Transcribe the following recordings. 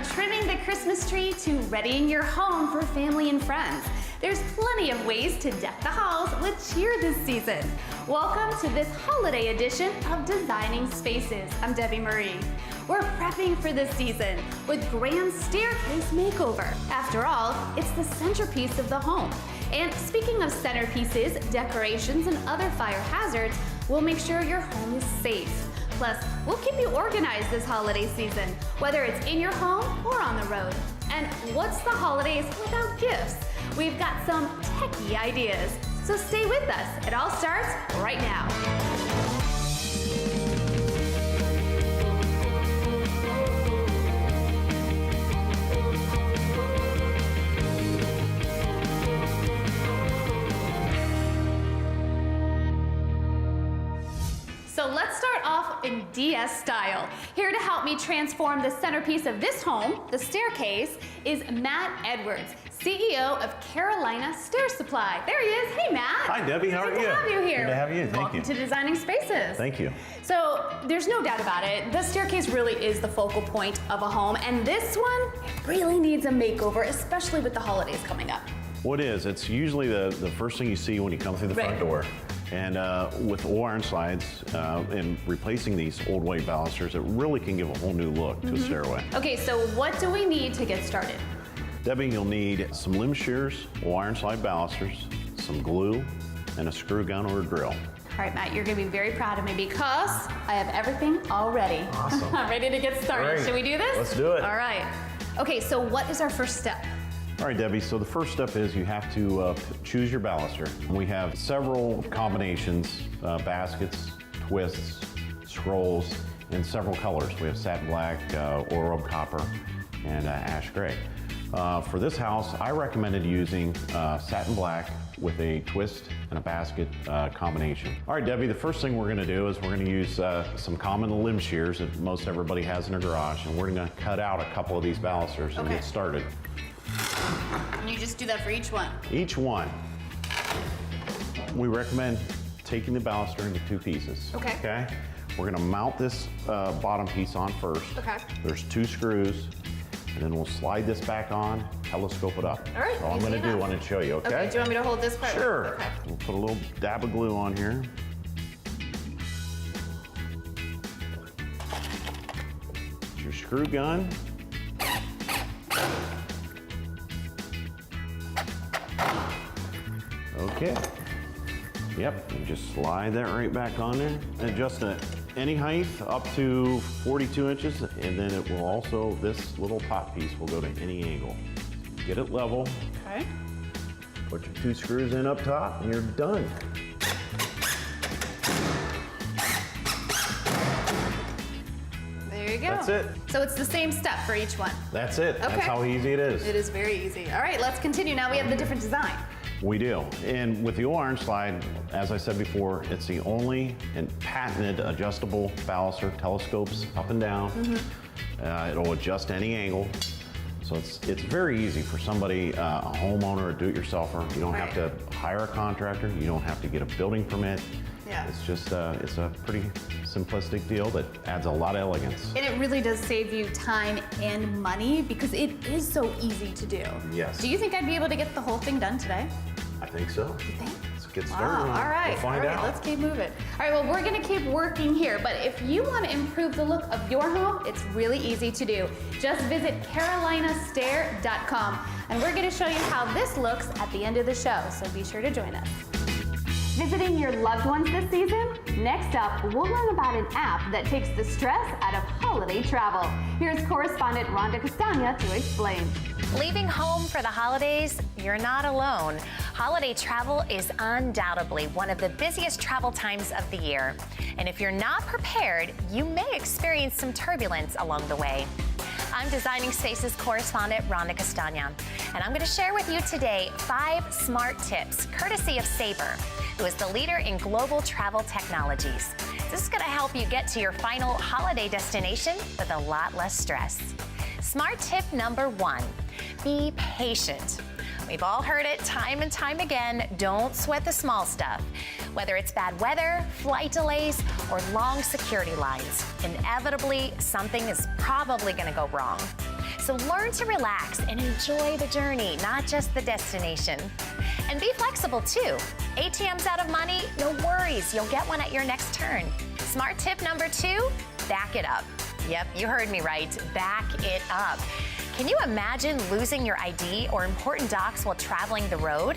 From trimming the Christmas tree to readying your home for family and friends, there's plenty of ways to deck the halls with cheer this season. Welcome to this holiday edition of Designing Spaces. I'm Debbie Marie. We're prepping for this season with grand staircase makeover. After all, it's the centerpiece of the home. And speaking of centerpieces, decorations, and other fire hazards, we'll make sure your home is safe. Plus, we'll keep you organized this holiday season, whether it's in your home or on the road. And what's the holidays without gifts? We've got some techie ideas, so stay with us. It all starts right now. So let's start off in DS style. Here to help me transform the centerpiece of this home, the staircase, is Matt Edwards, CEO of Carolina Stair Supply. There he is. Hey, Matt. Hi, Debbie. How are you? Good to have you here. Good to have you. Thank Welcome you. to Designing Spaces. Thank you. So there's no doubt about it. The staircase really is the focal point of a home, and this one really needs a makeover, especially with the holidays coming up. What is? It's usually the first thing you see when you come through the front door. And with iron slides and replacing these old weight balusters, it really can give a whole new look to a stairway. Okay, so what do we need to get started? Debbie, you'll need some limb shears, iron slide balusters, some glue, and a screw gun or a drill. All right, Matt, you're gonna be very proud of me because I have everything all ready. Awesome. I'm ready to get started. Great. Should we do this? Let's do it. All right. Okay, so what is our first step? All right, Debbie, so the first step is you have to choose your baluster. We have several combinations, baskets, twists, scrolls, in several colors. We have satin black, oro copper, and ash gray. For this house, I recommended using satin black with a twist and a basket combination. All right, Debbie, the first thing we're gonna do is we're gonna use some common limb shears that most everybody has in their garage, and we're gonna cut out a couple of these balusters and get started. And you just do that for each one? Each one. We recommend taking the baluster into two pieces. Okay. Okay? We're gonna mount this bottom piece on first. Okay. There's two screws, and then we'll slide this back on, telescope it up. All right, So all I'm easy gonna do, I enough. want to show you, okay? Okay, do you want me to hold this part? Sure. Okay. We'll put a little dab of glue on here. It's your screw gun. Okay. Yep, you just slide that right back on there. Adjust it any height up to 42 inches, and then it will also, this little top piece will go to any angle. Get it level. Okay. Put your two screws in up top, and you're done. There you go. That's it. So it's the same step for each one. That's it. Okay. That's how easy it is. It is very easy. All right, let's continue. Now we have the different design. We do. And with the iron slide, as I said before, it's the only and patented adjustable baluster, telescopes up and down. It'll adjust any angle. So it's very easy for somebody, a homeowner, a do-it-yourselfer. You don't have to hire a contractor. You don't have to get a building permit. Yeah. It's just, it's a pretty simplistic deal that adds a lot of elegance. And it really does save you time and money because it is so easy to do. Yes. Do you think I'd be able to get the whole thing done today? I think so. You think? Let's get Wow, started. all right. We'll find all right, out. let's keep moving. All right, well, we're gonna keep working here, but if you wanna improve the look of your home, it's really easy to do. Just visit carolinastair.com, and we're gonna show you how this looks at the end of the show, so be sure to join us. Visiting your loved ones this season? Next up, we'll learn about an app that takes the stress out of holiday travel. Here's correspondent Rhonda Castagna to explain. Leaving home for the holidays? You're not alone. Holiday travel is undoubtedly one of the busiest travel times of the year. And if you're not prepared, you may experience some turbulence along the way. I'm Designing Spaces correspondent Rhonda Castagna, and I'm going to share with you today 5 smart tips, courtesy of Sabre, who is the leader in global travel technologies. This is going to help you get to your final holiday destination with a lot less stress. Smart tip number 1, be patient. We've all heard it time and time again, don't sweat the small stuff. Whether it's bad weather, flight delays, or long security lines, inevitably something is probably gonna go wrong. So learn to relax and enjoy the journey, not just the destination. And be flexible too. ATM's out of money? No worries, you'll get one at your next turn. Smart tip number 2, back it up. Yep, you heard me right, back it up. Can you imagine losing your ID or important docs while traveling the road?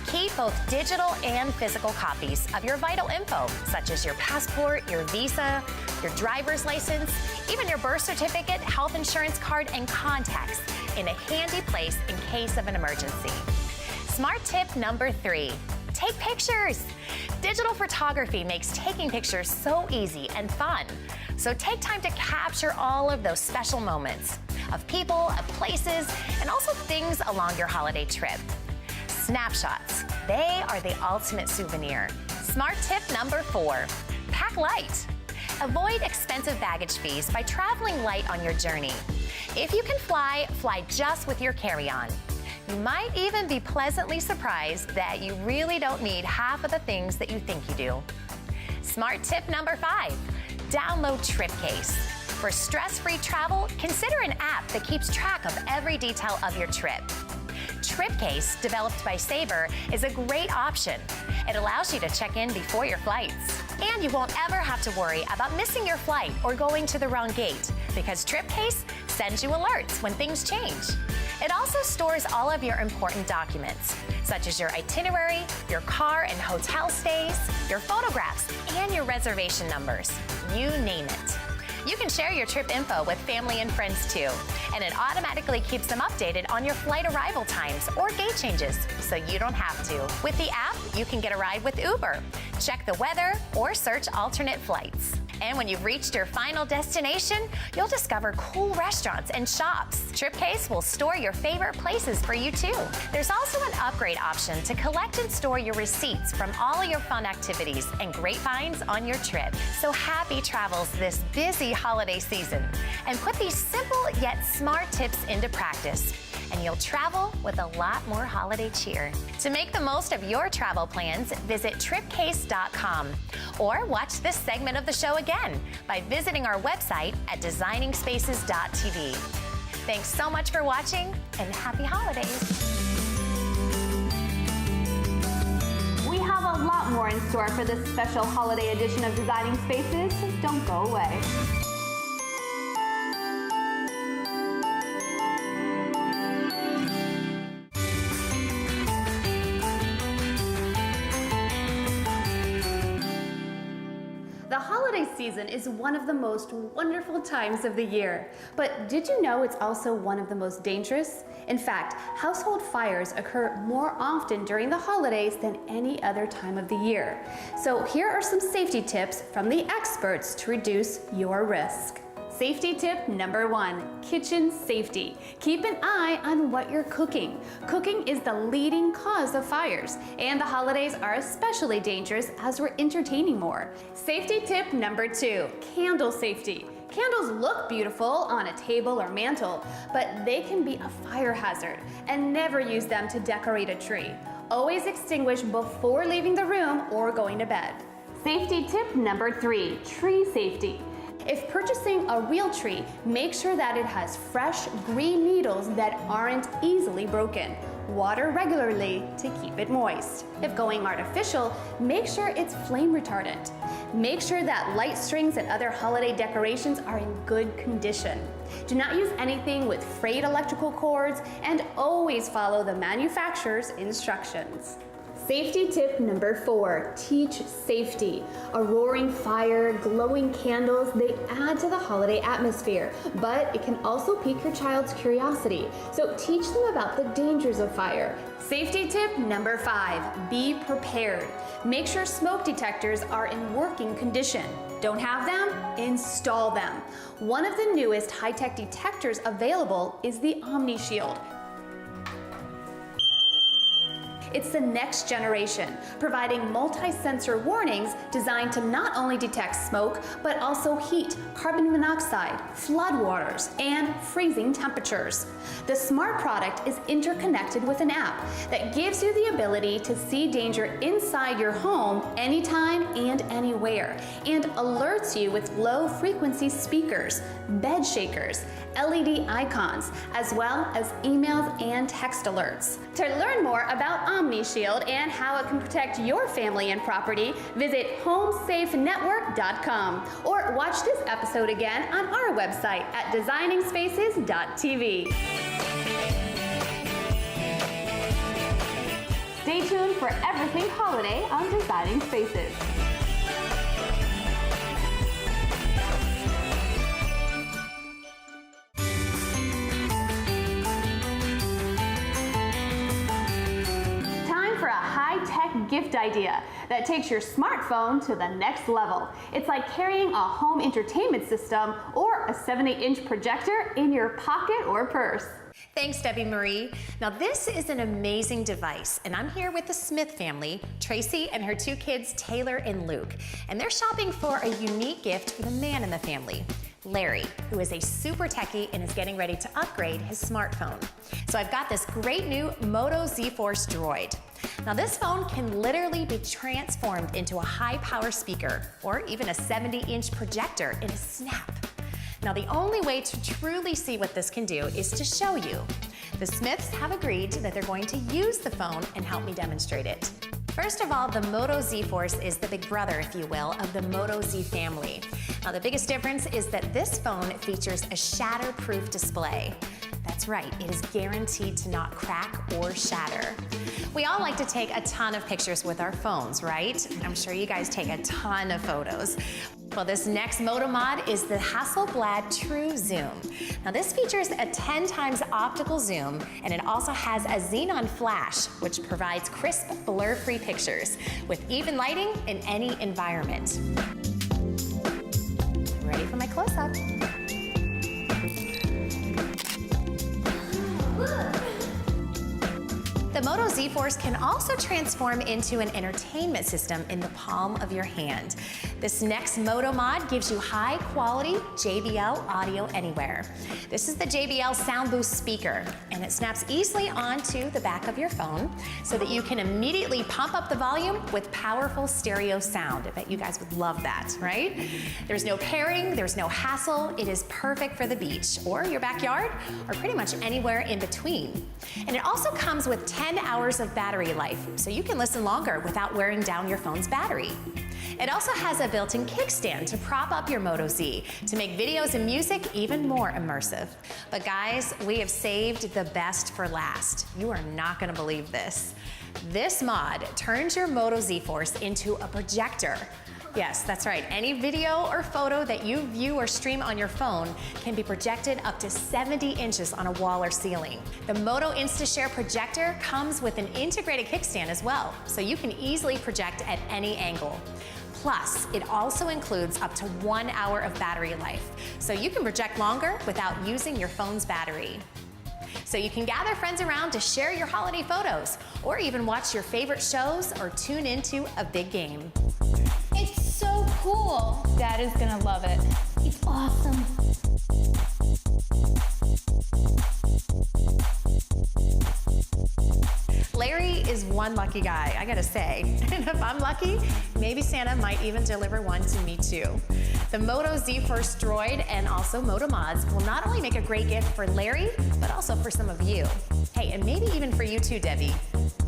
Keep both digital and physical copies of your vital info, such as your passport, your visa, your driver's license, even your birth certificate, health insurance card, and contacts in a handy place in case of an emergency. Smart tip number 3, take pictures. Digital photography makes taking pictures so easy and fun. So take time to capture all of those special moments of people, of places, and also things along your holiday trip. Snapshots, they are the ultimate souvenir. Smart tip number 4, pack light. Avoid expensive baggage fees by traveling light on your journey. If you can fly, fly just with your carry-on. You might even be pleasantly surprised that you really don't need half of the things that you think you do. Smart tip number 5, download TripCase. For stress-free travel, consider an app that keeps track of every detail of your trip. TripCase, developed by Sabre, is a great option. It allows you to check in before your flights. And you won't ever have to worry about missing your flight or going to the wrong gate, because TripCase sends you alerts when things change. It also stores all of your important documents, such as your itinerary, your car and hotel stays, your photographs, and your reservation numbers. You name it. You can share your trip info with family and friends too, and it automatically keeps them updated on your flight arrival times or gate changes, so you don't have to. With the app, you can get a ride with Uber, check the weather, or search alternate flights. And when you've reached your final destination, you'll discover cool restaurants and shops. TripCase will store your favorite places for you too. There's also an upgrade option to collect and store your receipts from all your fun activities and great finds on your trip. So happy travels this busy holiday season. And put these simple yet smart tips into practice, and you'll travel with a lot more holiday cheer. To make the most of your travel plans, visit tripcase.com or watch this segment of the show again by visiting our website at designingspaces.tv. Thanks so much for watching, and happy holidays. We have a lot more in store for this special holiday edition of Designing Spaces. Don't go away. The holiday season is one of the most wonderful times of the year. But did you know it's also one of the most dangerous? In fact, household fires occur more often during the holidays than any other time of the year. So here are some safety tips from the experts to reduce your risk. Safety tip number 1, kitchen safety. Keep an eye on what you're cooking. Cooking is the leading cause of fires, and the holidays are especially dangerous as we're entertaining more. Safety tip number 2, candle safety. Candles look beautiful on a table or mantle, but they can be a fire hazard, and never use them to decorate a tree. Always extinguish before leaving the room or going to bed. Safety tip number 3, tree safety. If purchasing a real tree, make sure that it has fresh green needles that aren't easily broken. Water regularly to keep it moist. If going artificial, make sure it's flame retardant. Make sure that light strings and other holiday decorations are in good condition. Do not use anything with frayed electrical cords, and always follow the manufacturer's instructions. Safety tip number 4, teach safety. A roaring fire, glowing candles, they add to the holiday atmosphere, but it can also pique your child's curiosity. So teach them about the dangers of fire. Safety tip number 5, be prepared. Make sure smoke detectors are in working condition. Don't have them? Install them. One of the newest high-tech detectors available is the OmniShield. It's the next generation, providing multi-sensor warnings designed to not only detect smoke, but also heat, carbon monoxide, floodwaters, and freezing temperatures. The smart product is interconnected with an app that gives you the ability to see danger inside your home anytime and anywhere, and alerts you with low-frequency speakers, bed shakers, LED icons, as well as emails and text alerts. To learn more about OmniShield and how it can protect your family and property, visit homesafenetwork.com or watch this episode again on our website at designingspaces.tv. Stay tuned for everything holiday on Designing Spaces. Time for a high-tech gift idea that takes your smartphone to the next level. It's like carrying a home entertainment system or a 78-inch projector in your pocket or purse. Thanks, Debbie Marie. Now, this is an amazing device, and I'm here with the Smith family, Tracy and her two kids, Taylor and Luke, and they're shopping for a unique gift for the man in the family, Larry, who is a super techie and is getting ready to upgrade his smartphone. So I've got this great new Moto Z-Force Droid. Now, this phone can literally be transformed into a high-power speaker or even a 70-inch projector in a snap. Now, the only way to truly see what this can do is to show you. The Smiths have agreed that they're going to use the phone and help me demonstrate it. First of all, the Moto Z-Force is the big brother, if you will, of the Moto Z family. Now, the biggest difference is that this phone features a shatterproof display. That's right, it is guaranteed to not crack or shatter. We all like to take a ton of pictures with our phones, right? I'm sure you guys take a ton of photos. Well, this next Moto mod is the Hasselblad True Zoom. Now, this features a 10 times optical zoom, and it also has a xenon flash, which provides crisp, blur-free pictures with even lighting in any environment. Ready for my close-up. The Moto Z-Force can also transform into an entertainment system in the palm of your hand. This next Moto mod gives you high-quality JBL audio anywhere. This is the JBL Sound Boost speaker, and it snaps easily onto the back of your phone so that you can immediately pump up the volume with powerful stereo sound. I bet you guys would love that, right? There's no pairing, there's no hassle. It is perfect for the beach or your backyard or pretty much anywhere in between. And it also comes with 10 hours of battery life, so you can listen longer without wearing down your phone's battery. It also has a built-in kickstand to prop up your Moto Z to make videos and music even more immersive. But guys, we have saved the best for last. You are not gonna believe this. This mod turns your Moto Z-Force into a projector. Yes, that's right. Any video or photo that you view or stream on your phone can be projected up to 70 inches on a wall or ceiling. The Moto InstaShare projector comes with an integrated kickstand as well, so you can easily project at any angle. Plus, it also includes up to 1 hour of battery life, so you can project longer without using your phone's battery. So you can gather friends around to share your holiday photos, or even watch your favorite shows or tune into a big game. It's so cool. Dad is gonna love it. It's awesome. Larry is one lucky guy, I gotta say. And if I'm lucky, maybe Santa might even deliver one to me too. The Moto Z-Force Droid and also Moto Mods will not only make a great gift for Larry, but also for some of you. Hey, and maybe even for you too, Debbie.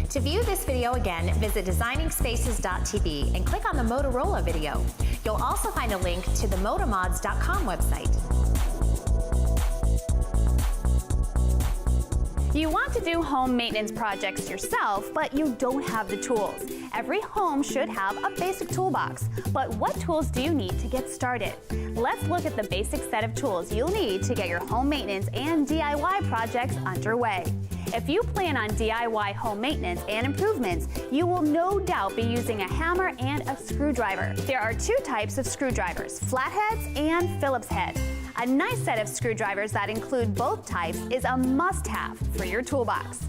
To view this video again, visit designingspaces.tv and click on the Motorola video. You'll also find a link to the motomods.com website. You want to do home maintenance projects yourself, but you don't have the tools. Every home should have a basic toolbox, but what tools do you need to get started? Let's look at the basic set of tools you'll need to get your home maintenance and DIY projects underway. If you plan on DIY home maintenance and improvements, you will no doubt be using a hammer and a screwdriver. There are two types of screwdrivers, flatheads and Phillips head. A nice set of screwdrivers that include both types is a must-have for your toolbox.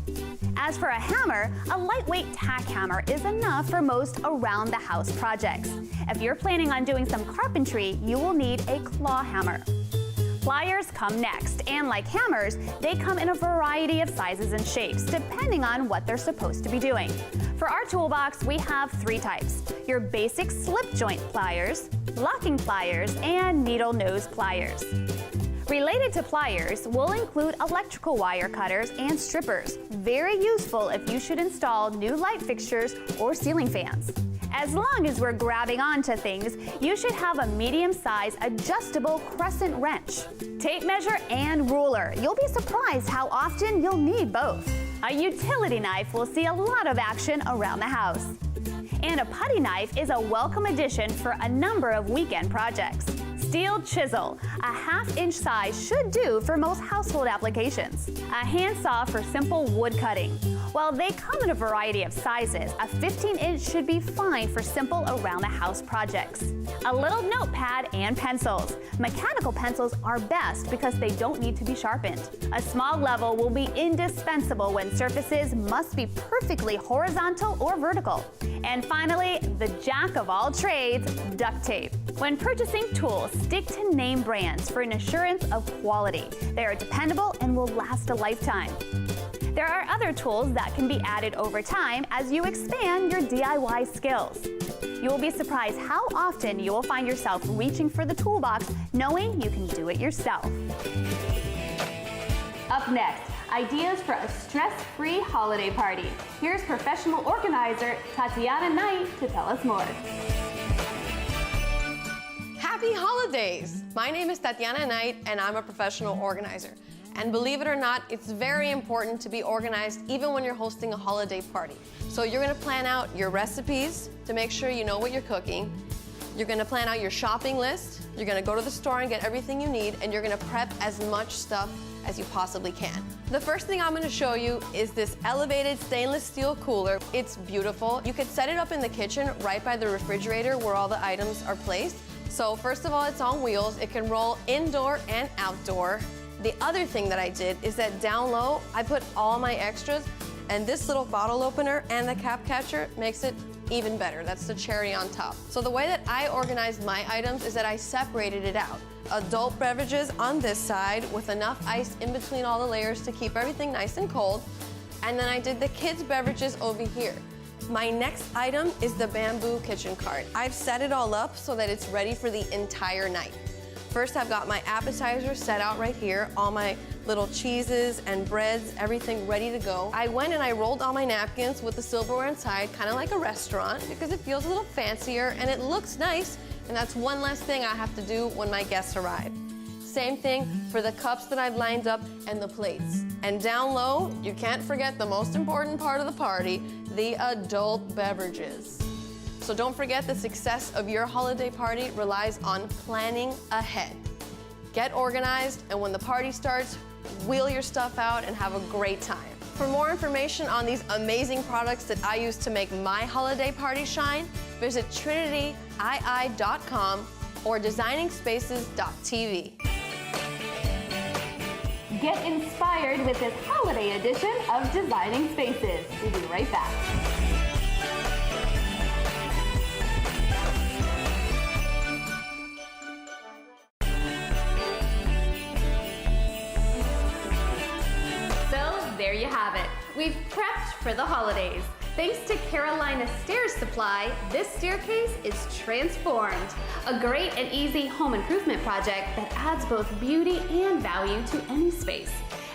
As for a hammer, a lightweight tack hammer is enough for most around-the-house projects. If you're planning on doing some carpentry, you will need a claw hammer. Pliers come next, and like hammers, they come in a variety of sizes and shapes, depending on what they're supposed to be doing. For our toolbox, we have 3 types: your basic slip joint pliers, locking pliers, and needle nose pliers. Related to pliers, we'll include electrical wire cutters and strippers, very useful if you should install new light fixtures or ceiling fans. As long as we're grabbing onto things, you should have a medium-sized adjustable crescent wrench, tape measure, and ruler. You'll be surprised how often you'll need both. A utility knife will see a lot of action around the house. And a putty knife is a welcome addition for a number of weekend projects. Steel chisel, a 1/2-inch size, should do for most household applications. A handsaw for simple wood cutting. While they come in a variety of sizes, a 15-inch should be fine for simple around-the-house projects. A little notepad and pencils. Mechanical pencils are best because they don't need to be sharpened. A small level will be indispensable when surfaces must be perfectly horizontal or vertical. And finally, the jack of all trades, duct tape. When purchasing tools, stick to name brands for an assurance of quality. They are dependable and will last a lifetime. There are other tools that can be added over time as you expand your DIY skills. You will be surprised how often you will find yourself reaching for the toolbox knowing you can do it yourself. Up next, ideas for a stress-free holiday party. Here's professional organizer Tatiana Knight to tell us more. Happy holidays! My name is Tatiana Knight and I'm a professional organizer. And believe it or not, it's very important to be organized even when you're hosting a holiday party. So you're gonna plan out your recipes to make sure you know what you're cooking. You're gonna plan out your shopping list. You're gonna go to the store and get everything you need, and you're gonna prep as much stuff as you possibly can. The first thing I'm gonna show you is this elevated stainless steel cooler. It's beautiful. You could set it up in the kitchen right by the refrigerator where all the items are placed. So first of all, it's on wheels. It can roll indoor and outdoor. The other thing that I did is that down low, I put all my extras, and this little bottle opener and the cap catcher makes it even better. That's the cherry on top. So the way that I organized my items is that I separated it out. Adult beverages on this side with enough ice in between all the layers to keep everything nice and cold. And then I did the kids' beverages over here. My next item is the bamboo kitchen cart. I've set it all up so that it's ready for the entire night. First, I've got my appetizers set out right here, all my little cheeses and breads, everything ready to go. I went and I rolled all my napkins with the silverware inside, kind of like a restaurant, because it feels a little fancier and it looks nice, and that's one less thing I have to do when my guests arrive. Same thing for the cups that I've lined up and the plates. And down low, you can't forget the most important part of the party, the adult beverages. So don't forget, the success of your holiday party relies on planning ahead. Get organized, and when the party starts, wheel your stuff out and have a great time. For more information on these amazing products that I use to make my holiday party shine, visit trinityii.com or designingspaces.tv. Get inspired with this holiday edition of Designing Spaces. We'll be right back. There you have it. We've prepped for the holidays. Thanks to Carolina Stair Supply, this staircase is transformed. A great and easy home improvement project that adds both beauty and value to any space.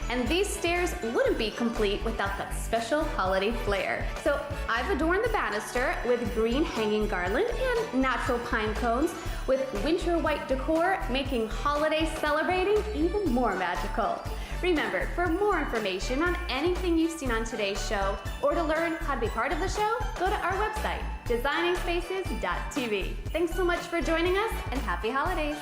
And these stairs wouldn't be complete without that special holiday flair. So I've adorned the banister with green hanging garland and natural pine cones with winter white decor, making holiday celebrating even more magical. Remember, for more information on anything you've seen on today's show, or to learn how to be part of the show, go to our website, designingspaces.tv. Thanks so much for joining us, and happy holidays.